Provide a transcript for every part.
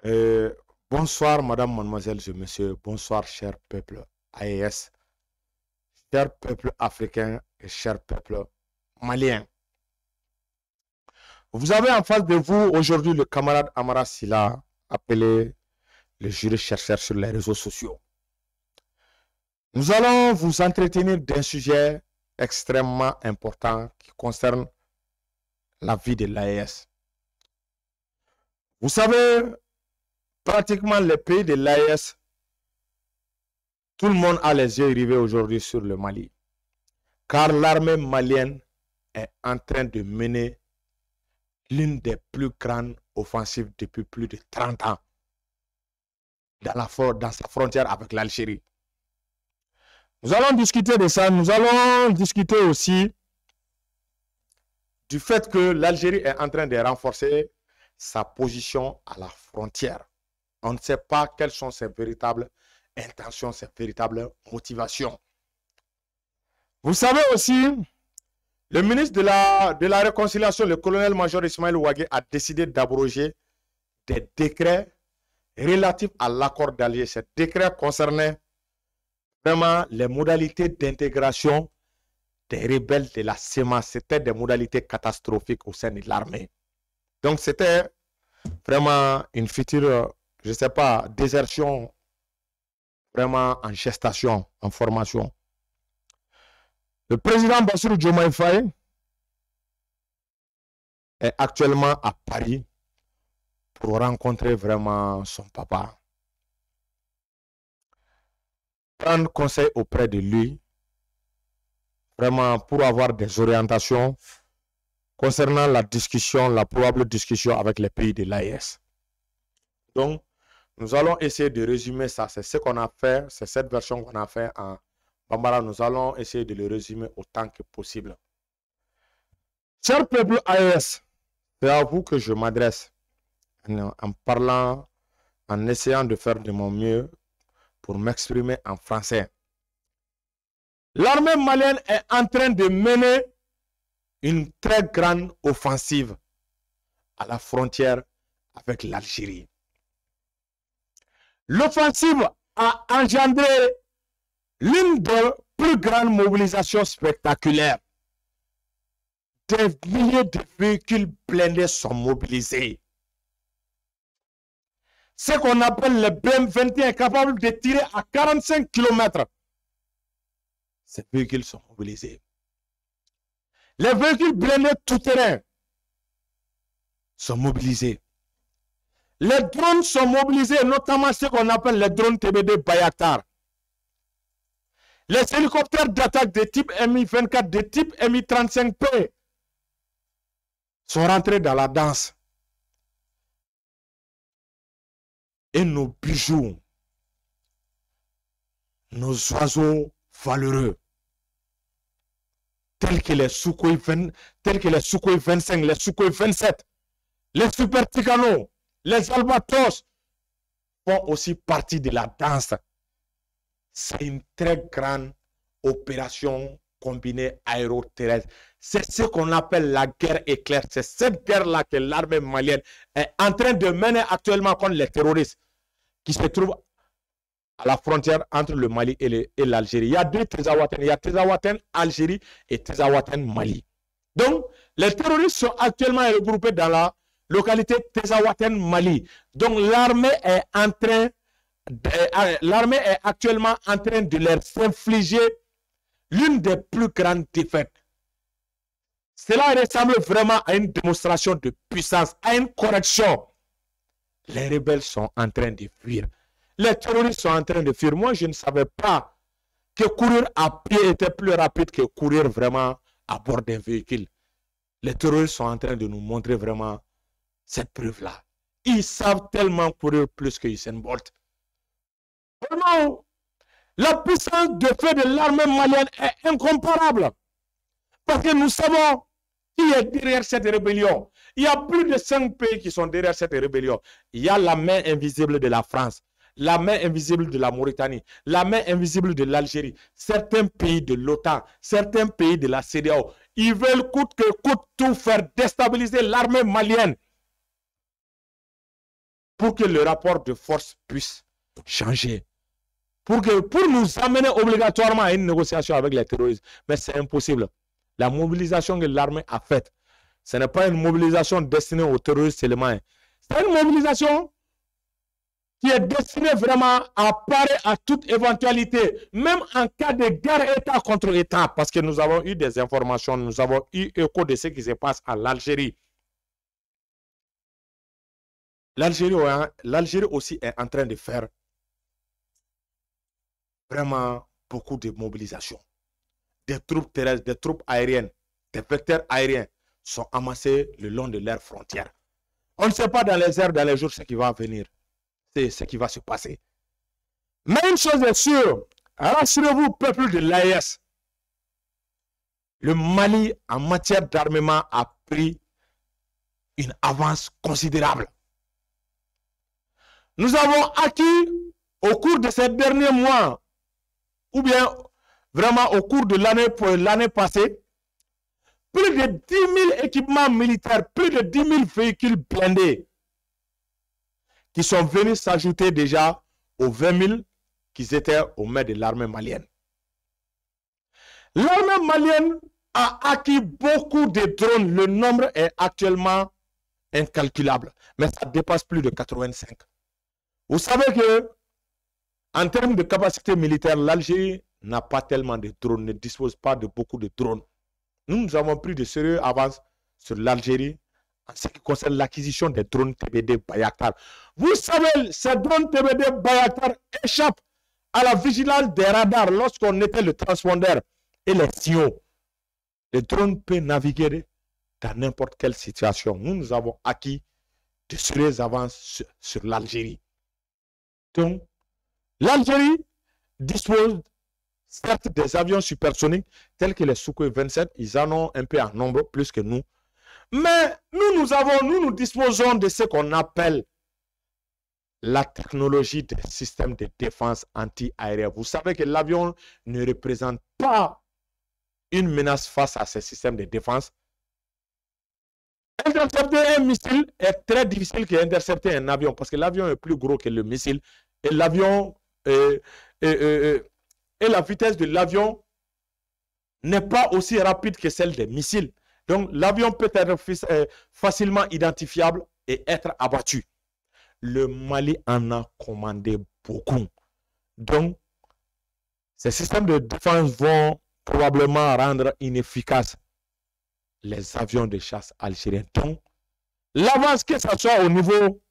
Euh, Bonsoir, madame, mademoiselle et monsieur. Bonsoir, cher peuple AES, cher peuple africain et cher peuple malien. Vous avez en face de vous aujourd'hui le camarade Amara Sila, appelé le juriste chercheur sur les réseaux sociaux. Nous allons vous entretenir d'un sujet extrêmement important qui concerne la vie de l'AES. Vous savez, pratiquement les pays de l'AES, tout le monde a les yeux rivés aujourd'hui sur le Mali. Car l'armée malienne est en train de mener l'une des plus grandes offensives depuis plus de 30 ans dans sa frontière avec l'Algérie. Nous allons discuter de ça. Nous allons discuter aussi du fait que l'Algérie est en train de renforcer sa position à la frontière. On ne sait pas quelles sont ses véritables intentions, ses véritables motivations. Vous savez aussi, le ministre de la Réconciliation, le colonel-major Ismaël Ouagé, a décidé d'abroger des décrets relatifs à l'accord d'Alger. Ces décrets concernaient vraiment les modalités d'intégration des rebelles de la CEMA. C'était des modalités catastrophiques au sein de l'armée. Donc c'était vraiment une future, je ne sais pas, désertion vraiment en gestation, en formation. Le président Bassirou Diomaye Faye est actuellement à Paris pour rencontrer vraiment son papa. Prendre conseil auprès de lui, vraiment pour avoir des orientations concernant la discussion, la probable discussion avec les pays de l'AES. Donc, nous allons essayer de résumer ça. C'est ce qu'on a fait, c'est cette version qu'on a fait en Bambara. Nous allons essayer de le résumer autant que possible. Cher peuple AES, c'est à vous que je m'adresse en parlant, en essayant de faire de mon mieux pour m'exprimer en français. L'armée malienne est en train de mener une très grande offensive à la frontière avec l'Algérie. L'offensive a engendré l'une des plus grandes mobilisations spectaculaires. Des milliers de véhicules blindés sont mobilisés. Ce qu'on appelle les BM-21 capables de tirer à 45 km. Ces véhicules sont mobilisés. Les véhicules blindés tout-terrain sont mobilisés. Les drones sont mobilisés, notamment ce qu'on appelle les drones TBD Bayaktar. Les hélicoptères d'attaque de type Mi-24, de type Mi-35P sont rentrés dans la danse. Et nos bijoux, nos oiseaux valeureux, tels que les Sukhoi 25, les Sukhoi 27, les Super Tucano, les Albatros, font aussi partie de la danse. C'est une très grande opération combinée aéroterrestre. C'est ce qu'on appelle la guerre éclair. C'est cette guerre-là que l'armée malienne est en train de mener actuellement contre les terroristes qui se trouvent à la frontière entre le Mali et l'Algérie. Il y a deux Tezawaten. Il y a Tezawaten Algérie et Tezawaten Mali. Donc, les terroristes sont actuellement regroupés dans la localité Tezawaten Mali. Donc, l'armée est actuellement en train de leur infliger l'une des plus grandes défaites. Cela ressemble vraiment à une démonstration de puissance, à une correction. Les rebelles sont en train de fuir. Les terroristes sont en train de fuir. Moi, je ne savais pas que courir à pied était plus rapide que courir vraiment à bord d'un véhicule. Les terroristes sont en train de nous montrer vraiment cette preuve-là. Ils savent tellement courir plus que Usain Bolt. Vraiment, la puissance de feu de l'armée malienne est incomparable. Parce que nous savons qui est derrière cette rébellion. Il y a plus de 5 pays qui sont derrière cette rébellion. Il y a la main invisible de la France, la main invisible de la Mauritanie, la main invisible de l'Algérie, certains pays de l'OTAN, certains pays de la CEDEAO. Ils veulent coûte que coûte tout faire déstabiliser l'armée malienne pour que le rapport de force puisse changer. Pour nous amener obligatoirement à une négociation avec les terroristes. Mais c'est impossible. La mobilisation que l'armée a faite, ce n'est pas une mobilisation destinée aux terroristes seulement. C'est une mobilisation qui est destinée vraiment à parer à toute éventualité, même en cas de guerre État contre État, parce que nous avons eu des informations, nous avons eu écho de ce qui se passe en Algérie. L'Algérie aussi est en train de faire vraiment beaucoup de mobilisation. Des troupes terrestres, des troupes aériennes, des vecteurs aériens sont amassés le long de leurs frontières. On ne sait pas dans les heures, dans les jours, ce qui va venir. C'est ce qui va se passer. Mais une chose est sûre, rassurez-vous, peuple de l'AES, le Mali, en matière d'armement, a pris une avance considérable. Nous avons acquis au cours de ces derniers mois, ou bien vraiment au cours de l'année passée, plus de 10 000 équipements militaires, plus de 10 000 véhicules blindés qui sont venus s'ajouter déjà aux 20 000 qui étaient aux mains de l'armée malienne. L'armée malienne a acquis beaucoup de drones. Le nombre est actuellement incalculable, mais ça dépasse plus de 85. Vous savez que, en termes de capacité militaire, l'Algérie n'a pas tellement de drones, ne dispose pas de beaucoup de drones. Nous avons pris de sérieuses avances sur l'Algérie en ce qui concerne l'acquisition des drones TBD Bayaktar. Vous savez, ces drones TBD Bayaktar échappent à la vigilance des radars lorsqu'on était le transpondeur et les signaux. Le drone peut naviguer dans n'importe quelle situation. Nous avons acquis de sérieuses avances sur l'Algérie. Donc, l'Algérie dispose certes des avions supersoniques tels que les Sukhoi 27, ils en ont un peu en nombre plus que nous. Mais nous disposons de ce qu'on appelle la technologie des systèmes de défense anti-aérienne. Vous savez que l'avion ne représente pas une menace face à ces systèmes de défense. Intercepter un missile est très difficile qu'intercepter un avion parce que l'avion est plus gros que le missile et l'avion et la vitesse de l'avion n'est pas aussi rapide que celle des missiles. Donc, l'avion peut être facilement identifiable et être abattu. Le Mali en a commandé beaucoup. Donc, ces systèmes de défense vont probablement rendre inefficaces les avions de chasse algériens. Donc, l'avance, que ce soit au niveau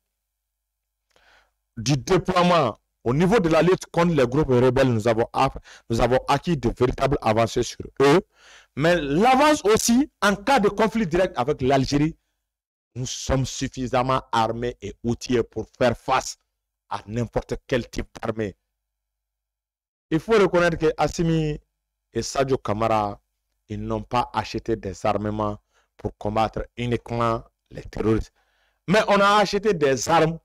du déploiement, au niveau de la lutte contre les groupes rebelles, nous avons acquis de véritables avancées sur eux. Mais l'avance aussi, en cas de conflit direct avec l'Algérie, nous sommes suffisamment armés et outillés pour faire face à n'importe quel type d'armée. Il faut reconnaître que Assimi et Sadio Kamara, ils n'ont pas acheté des armements pour combattre uniquement les terroristes. Mais on a acheté des armes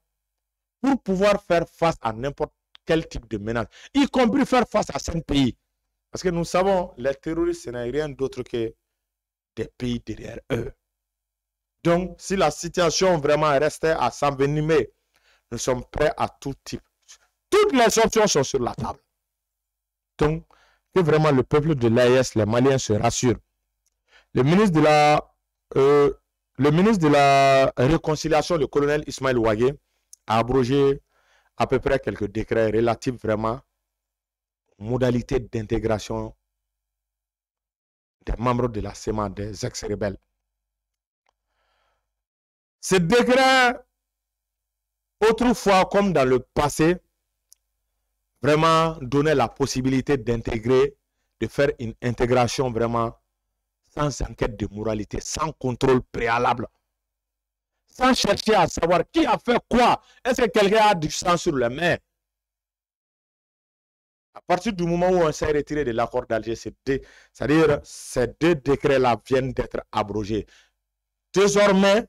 pour pouvoir faire face à n'importe quel type de menace, y compris faire face à 5 pays. Parce que nous savons, les terroristes, ce n'est rien d'autre que des pays derrière eux. Donc, si la situation vraiment restait à s'envenimer, nous sommes prêts à tout type. Toutes les options sont sur la table. Donc, que vraiment le peuple de l'AES, les Maliens se rassurent. Le ministre de la Réconciliation, le colonel Ismaël Ouagué, a abrogé à peu près quelques décrets relatifs vraiment aux modalités d'intégration des membres de la CEMA, des ex-rebelles. Ces décrets, autrefois comme dans le passé, vraiment donnaient la possibilité d'intégrer, de faire une intégration vraiment sans enquête de moralité, sans contrôle préalable, sans chercher à savoir qui a fait quoi. Est-ce que quelqu'un a du sang sur les mains? À partir du moment où on s'est retiré de l'accord d'Alger, c'est-à-dire ces deux décrets-là viennent d'être abrogés. Désormais,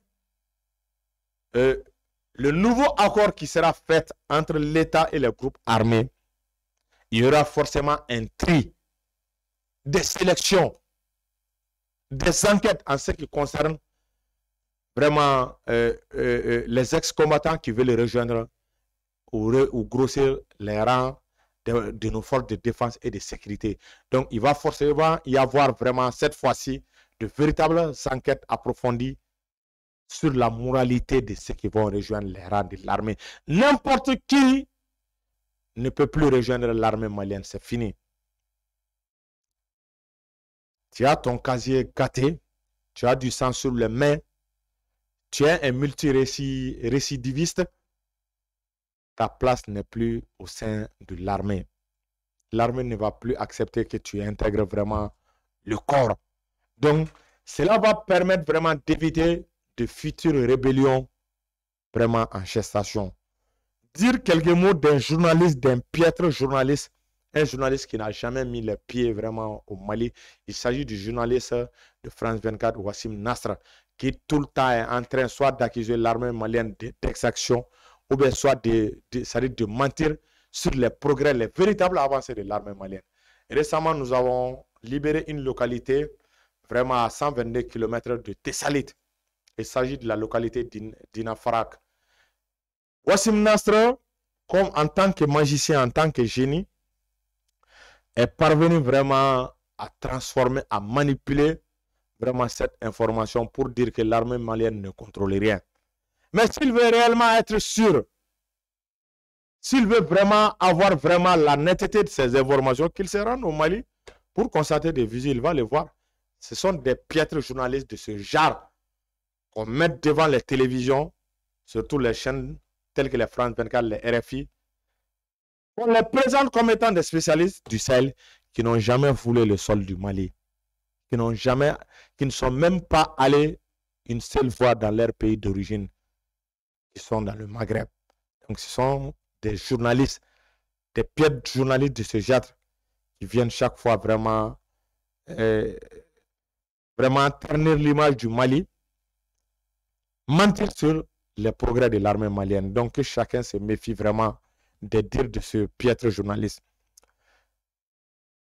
le nouveau accord qui sera fait entre l'État et les groupes armés, il y aura forcément un tri, des sélections, des enquêtes en ce qui concerne vraiment les ex-combattants qui veulent rejoindre ou grossir les rangs de nos forces de défense et de sécurité. Donc, il va forcément y avoir vraiment cette fois-ci de véritables enquêtes approfondies sur la moralité de ceux qui vont rejoindre les rangs de l'armée. N'importe qui ne peut plus rejoindre l'armée malienne, c'est fini. Tu as ton casier gâté, tu as du sang sur les mains, tu es un multirécidiviste, ta place n'est plus au sein de l'armée. L'armée ne va plus accepter que tu intègres vraiment le corps. Donc, cela va permettre vraiment d'éviter de futures rébellions vraiment en gestation. Dire quelques mots d'un journaliste, d'un piètre journaliste, un journaliste qui n'a jamais mis les pieds vraiment au Mali. Il s'agit du journaliste de France 24, Wassim Nasr, qui tout le temps est en train soit d'accuser l'armée malienne d'exaction ou bien soit de mentir sur les progrès, les véritables avancées de l'armée malienne. Récemment, nous avons libéré une localité vraiment à 122 km de Tessalit. Il s'agit de la localité d'Inafarak. Wassim Nasr, comme en tant que magicien, en tant que génie, est parvenu vraiment à transformer, à manipuler vraiment cette information pour dire que l'armée malienne ne contrôle rien. Mais s'il veut réellement être sûr, s'il veut vraiment avoir vraiment la netteté de ces informations, qu'il se rende au Mali pour constater des visites, il va les voir. Ce sont des piètres journalistes de ce genre qu'on met devant les télévisions, surtout les chaînes telles que les France 24, les RFI. On les présente comme étant des spécialistes du Sahel qui n'ont jamais foulé le sol du Mali, qui ne sont même pas allés une seule fois dans leur pays d'origine, qui sont dans le Maghreb. Donc ce sont des journalistes, des piètres journalistes de ce genre qui viennent chaque fois vraiment ternir l'image du Mali, mentir sur les progrès de l'armée malienne. Donc que chacun se méfie vraiment des dires de ce piètre journaliste.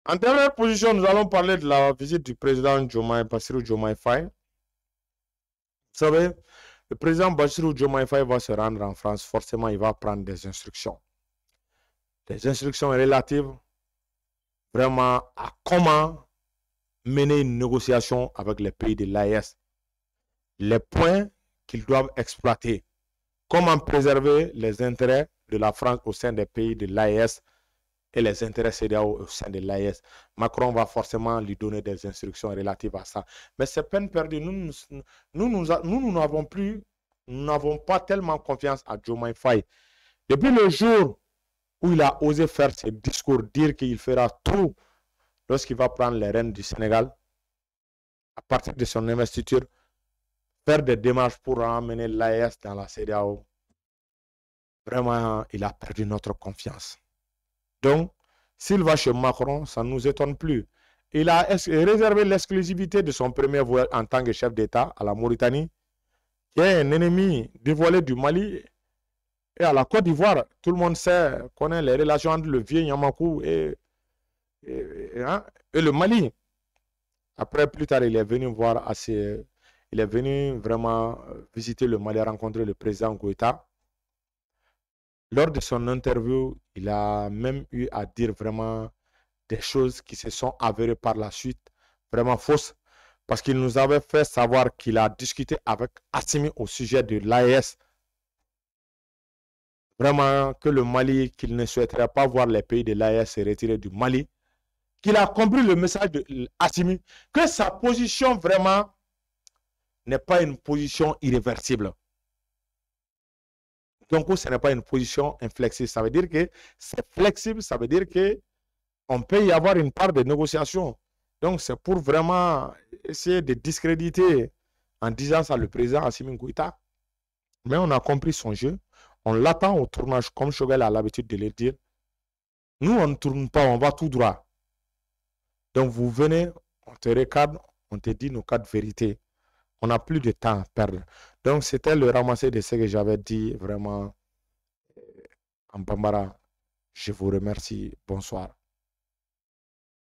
En dernière position, nous allons parler de la visite du président Bassirou Diomaye Faye. Vous savez, le président Bassirou Diomaye Faye va se rendre en France. Forcément, il va prendre des instructions. Des instructions relatives vraiment à comment mener une négociation avec les pays de l'AES. Les points qu'ils doivent exploiter. Comment préserver les intérêts de la France au sein des pays de l'AES et les intérêts CEDEAO au sein de l'AES. Macron va forcément lui donner des instructions relatives à ça. Mais c'est peine perdue. Nous n'avons pas tellement confiance à Diomaye Faye. Depuis le jour où il a osé faire ses discours, dire qu'il fera tout lorsqu'il va prendre les rênes du Sénégal, à partir de son investiture, faire des démarches pour amener l'AES dans la CEDEAO, vraiment, il a perdu notre confiance. Donc, s'il va chez Macron, ça ne nous étonne plus. Il a réservé l'exclusivité de son premier voyage en tant que chef d'État à la Mauritanie, qui est un ennemi dévoilé du Mali et à la Côte d'Ivoire. Tout le monde connaît les relations entre le vieux Yamakou et le Mali. Après, plus tard, il est venu il est venu vraiment visiter le Mali, rencontrer le président Goïta. Lors de son interview, il a même eu à dire vraiment des choses qui se sont avérées par la suite vraiment fausses, parce qu'il nous avait fait savoir qu'il a discuté avec Assimi au sujet de l'AES. Vraiment que le Mali, qu'il ne souhaiterait pas voir les pays de l'AES se retirer du Mali, qu'il a compris le message de Assimi, que sa position vraiment n'est pas une position irréversible. Donc, ce n'est pas une position inflexible. Ça veut dire que c'est flexible, ça veut dire qu'on peut y avoir une part de négociation. Donc, c'est pour vraiment essayer de discréditer en disant ça le président Assimi Goïta. Mais on a compris son jeu. On l'attend au tournage, comme Choguel a l'habitude de le dire. Nous, on ne tourne pas, on va tout droit. Donc, vous venez, on te recadre, on te dit nos cas de vérité. On n'a plus de temps à perdre. Donc, c'était le ramassé de ce que j'avais dit vraiment en Bambara. Je vous remercie. Bonsoir.